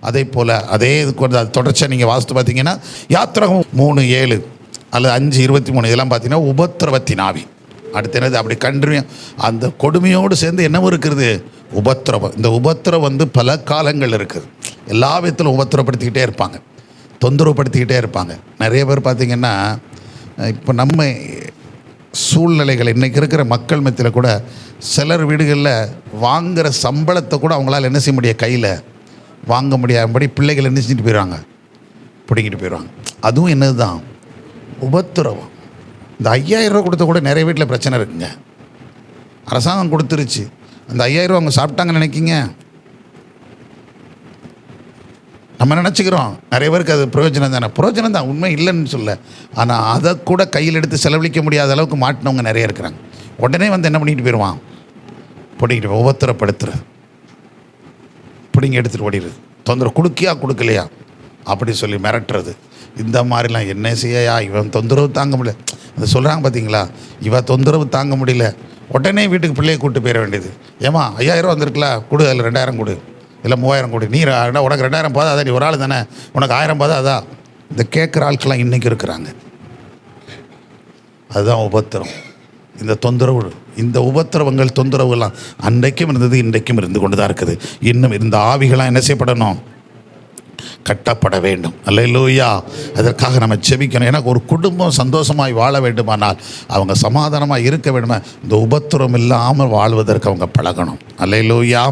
அதே போல் அதே இது தொடர்ச்சியாக நீங்கள் வாசித்து பார்த்தீங்கன்னா யாத்திராகமம் 3:7 அல்லது 5:23 இதெல்லாம் பார்த்தீங்கன்னா உபத்திரவத்தின் ஆவி. அடுத்து என்னது அப்படி கண்டினியூ அந்த கொடுமையோடு சேர்ந்து என்னவும் இருக்கிறது, உபத்திரவம். இந்த உபத்திரவம் பல காலங்கள் இருக்குது. எல்லா விதத்திலும் உபத்திரப்படுத்திக்கிட்டே இருப்பாங்க, தொந்தரவுப்படுத்திக்கிட்டே இருப்பாங்க. நிறைய பேர் பார்த்திங்கன்னா இப்போ நம்ம சூழ்நிலைகள் இன்றைக்கி இருக்கிற மக்கள் மத்தியில் கூட சிலர் வீடுகளில் வாங்குகிற சம்பளத்தை கூட அவங்களால என்ன செய்ய முடியாது, கையில் வாங்க முடியாதபடி பிள்ளைகள் என்ன செஞ்சுட்டு போயிடுவாங்க, பிடிங்கிட்டு போயிடுவாங்க. அதுவும் என்னது தான், உபத்திரவம். இந்த 5000 ரூபா கொடுத்த கூட நிறைய வீட்டில் பிரச்சனை இருக்குங்க. அரசாங்கம் கொடுத்துருச்சு, அந்த 5000 ரூபா அவங்க சாப்பிட்டாங்கன்னு நினைக்கிங்க. நம்ம நினச்சிக்கிறோம் நிறைய பேருக்கு அது பிரயோஜனம் தானே, பிரயோஜனம் தான், உண்மை இல்லைன்னு சொல்ல. ஆனால் அதை கூட கையில் எடுத்து செலவழிக்க முடியாத அளவுக்கு மாட்டினவங்க நிறைய இருக்கிறாங்க. உடனே வந்து என்ன பண்ணிட்டு போயிடுவான், பிடிக்கிட்டு உபத்திரப்படுத்துறது, பிடிங்க எடுத்துகிட்டு ஓடிடுறது, தொந்தரவு கொடுக்கியா கொடுக்கலையா அப்படி சொல்லி மிரட்டுறது. இந்த மாதிரிலாம் என்ன செய்யா, இவன் தொந்தரவு தாங்க முடியல. அதை சொல்கிறாங்க பார்த்தீங்களா, இவன் தொந்தரவு தாங்க முடியல, உடனே வீட்டுக்கு பிள்ளையை கூப்பிட்டு போயிட வேண்டியது. ஏமா 5000 ரூபா வந்திருக்கல, கொடு, அதில் 2000 கொடு, இல்லை 3000 கொடு. நீ உனக்கு 2000 போதா, அதான் நீ ஒரு ஆள் தானே, உனக்கு 1000 போதா, அதான். இந்த கேட்குற ஆட்கள்லாம் இன்றைக்கி இருக்கிறாங்க. அதுதான் உபத்திரம். இந்த தொந்தரவு, இந்த உபத்திரவங்கள் தொந்தரவுகள்லாம் அன்றைக்கும் இருந்தது, இன்றைக்கும் இருந்து கொண்டு தான் இருக்குது. இன்னும் இந்த ஆவிகளாம் என்ன செய்யப்படணும், கட்டப்பட வேண்டும். அல்லேலூயா. அதற்காக நம்ம ஜெபிக்கணும். ஏன்னா ஒரு குடும்பம் சந்தோஷமாய் வாழ வேண்டுமானால், அவங்க சமாதானமாக இருக்க வேண்டுமா, இந்த உபத்திரம் இல்லாமல் வாழ்வதற்கு அவங்க பழகணும். அல்லேலூயா.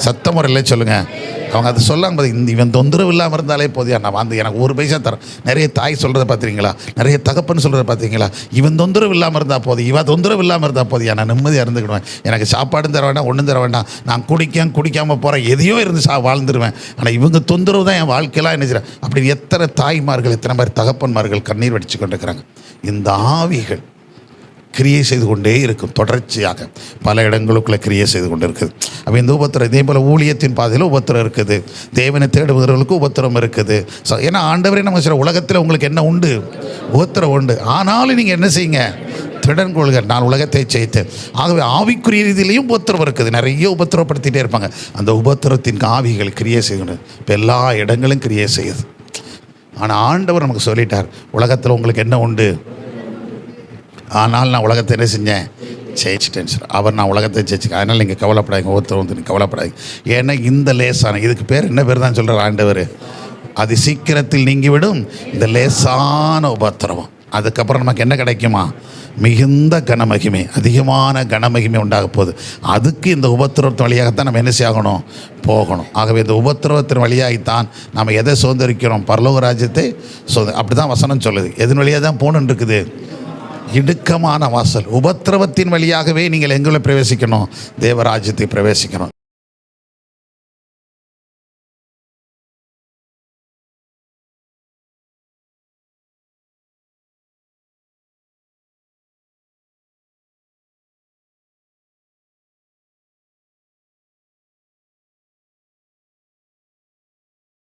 சத்த முறையில் சொல்லுங்கள். அவங்க அதை சொல்லாங்க, இவன் தொந்தரவு இல்லாமல் இருந்தாலே போதியா, நான் வந்து எனக்கு 1 பைசா தரேன். நிறைய தாய் சொல்கிறத பார்த்துறீங்களா, நிறைய தகப்பன்னு சொல்கிறத பார்த்தீங்களா, இவன் தொந்தரவு இல்லாமல் இருந்தால் போதும், இவன் தொந்தரவு இல்லாமல் இருந்தால் போதியா, நான் நிம்மதியாக இருந்துக்கிடுவேன், எனக்கு சாப்பாடும் தர வேண்டாம், ஒன்றும் தர வேண்டாம், நான் குடிக்காமல் போகிறேன், எதையோ இருந்து வாழ்ந்துருவேன். ஆனால் இவங்க தொந்தரவு தான் என் வாழ்க்கையெல்லாம் என்ன செய்கிறேன். அப்படி எத்தனை தாய்மார்கள், எத்தனை பேர் தகப்பன்மார்கள் கண்ணீர் வடித்து கொண்டிருக்கிறாங்க. இந்த ஆவிகள் கிரியை செய்து கொண்டே இருக்கும், தொடர்ச்சியாக பல இடங்களுக்குள்ளே கிரியை செய்து கொண்டு இருக்குது. அப்போ இந்த உபத்திரம், இதே போல் ஊழியத்தின் பாதையில் உபத்திரம் இருக்குது, தேவனை தேடுபவர்களுக்கு உபத்திரம் இருக்குது. ஏன்னா ஆண்டவரே நம்ம சில உலகத்தில் உங்களுக்கு என்ன உண்டு, உபத்திரம் உண்டு. ஆனாலும் நீங்கள் என்ன செய்யுங்க, திடன் கொள்க, நான் உலகத்தை ஜெயித்தேன். ஆகவே ஆவிக்குரிய ரீதியிலையும் உபத்திரம் இருக்குது, நிறைய உபத்திரப்படுத்திகிட்டே இருப்பாங்க. அந்த உபத்திரத்தின் ஆவிகள் கிரியை செய்யணும். இப்போ எல்லா இடங்களும் கிரியை செய்யுது. ஆனால் ஆண்டவர் நமக்கு சொல்லிட்டார், உலகத்தில் உங்களுக்கு என்ன உண்டு, ஆனால் நான் உலகத்தை என்ன செஞ்சேன், ஜெயிச்சிட்டேன்னு சார். அவர் நான் உலகத்தை ஜெயிச்சுக்க, அதனால் நீங்கள் கவலைப்படாதீங்க, ஒருத்தர் வந்து நீங்கள் கவலைப்படாதீங்க. ஏன்னா இந்த லேசான, இதுக்கு பேர் என்ன பேர் தான் சொல்கிறார் ஆண்டவர், அது சீக்கிரத்தில் நீங்கிவிடும் இந்த லேசான உபத்திரவம். அதுக்கப்புறம் நமக்கு என்ன கிடைக்குமா, மிகுந்த கனமகிமை, அதிகமான கனமகிமை உண்டாக போகுது. அதுக்கு இந்த உபத்திரவத்தின் வழியாகத்தான் நம்ம என்ன செய்யணும், போகணும். ஆகவே இந்த உபத்திரவத்தின் வழியாகத்தான் நம்ம எதை சுதந்திரிக்கிறோம், பரலோக ராஜ்யத்தை அப்படி தான் வசனம் சொல்லுது. எதன் வழியாக தான் போகணுன்னு இருக்குது, இடுக்கமான வாசல். உபத்திரவத்தின் வழியாகவே நீங்கள் எங்களை பிரவேசிக்கணும், தேவராஜ்யத்தை பிரவேசிக்கணும்.